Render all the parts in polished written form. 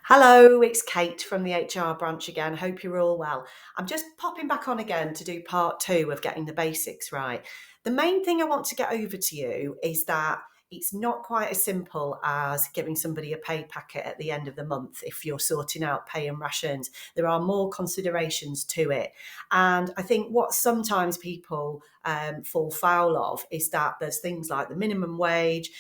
Hello, it's Kate from the HR branch again. Hope you're all well. I'm just popping back on again to do part two of getting the basics right. The main thing I want to get over to you is that it's not quite as simple as giving somebody a pay packet at the end of the month if you're sorting out pay and rations. There are more considerations to it. And I think what sometimes people fall foul of is that there's things like the minimum wage,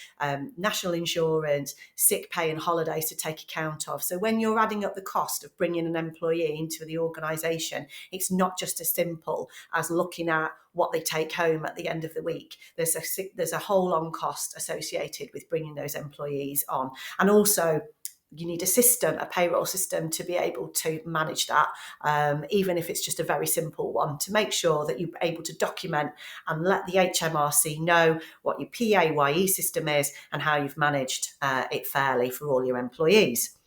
national insurance, sick pay and holidays to take account of. So when you're adding up the cost of bringing an employee into the organisation, it's not just as simple as looking at what they take home at the end of the week. There's a whole on cost associated with bringing those employees on. And also, you need a system, a payroll system, to be able to manage that, even if it's just a very simple one, to make sure that you're able to document and let the HMRC know what your PAYE system is and how you've managed it fairly for all your employees.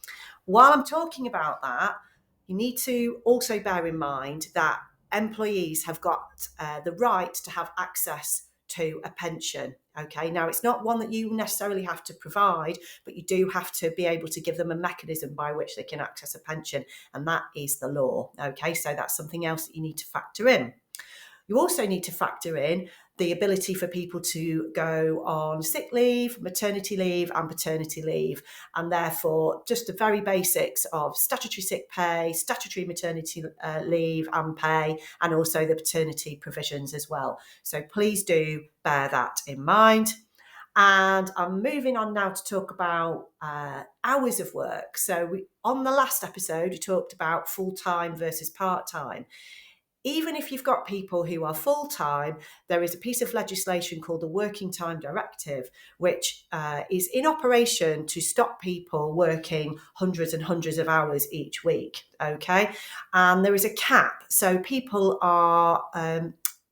While I'm talking about that, you need to also bear in mind that employees have got the right to have access to a pension. Okay, now it's not one that you necessarily have to provide, but you do have to be able to give them a mechanism by which they can access a pension, and that is the law. Okay, so that's something else that you need to factor in. You also need to factor in the ability for people to go on sick leave, maternity leave, and paternity leave, and therefore just the very basics of statutory sick pay, statutory maternity leave and pay, and also the paternity provisions as well. So please do bear that in mind. And I'm moving on now to talk about hours of work. So on the last episode, we talked about full-time versus part-time. Even if you've got people who are full-time, there is a piece of legislation called the Working Time Directive, which is in operation to stop people working hundreds and hundreds of hours each week, okay? And there is a cap. So people are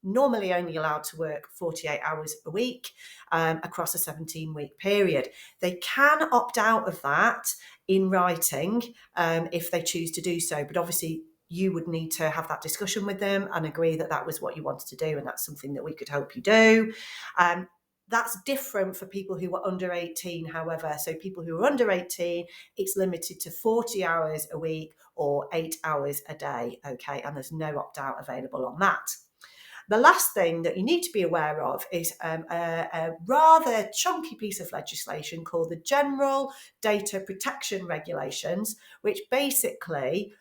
normally only allowed to work 48 hours a week across a 17-week period. They can opt out of that in writing if they choose to do so, but obviously you would need to have that discussion with them and agree that that was what you wanted to do, and that's something that we could help you do. That's different for people who are under 18, however. So people who are under 18, it's limited to 40 hours a week or 8 hours a day, okay? And there's no opt-out available on that. The last thing that you need to be aware of is a rather chunky piece of legislation called the General Data Protection Regulations, which basically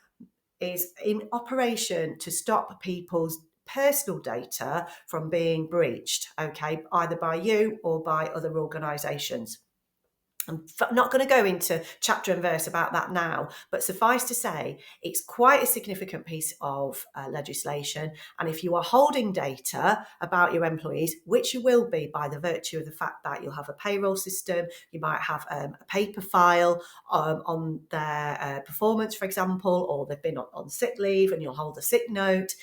is in operation to stop people's personal data from being breached, okay, either by you or by other organisations. I'm not going to go into chapter and verse about that now, but suffice to say, it's quite a significant piece of legislation. And if you are holding data about your employees, which you will be by the virtue of the fact that you'll have a payroll system, you might have a paper file on their performance, for example, or they've been on sick leave and you'll hold a sick note,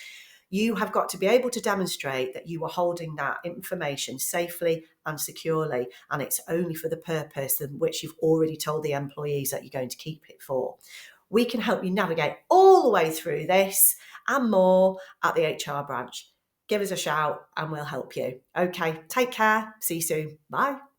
you have got to be able to demonstrate that you are holding that information safely and securely, and it's only for the purpose in which you've already told the employees that you're going to keep it for. We can help you navigate all the way through this and more at the HR branch. Give us a shout and we'll help you. Okay, take care. See you soon. Bye.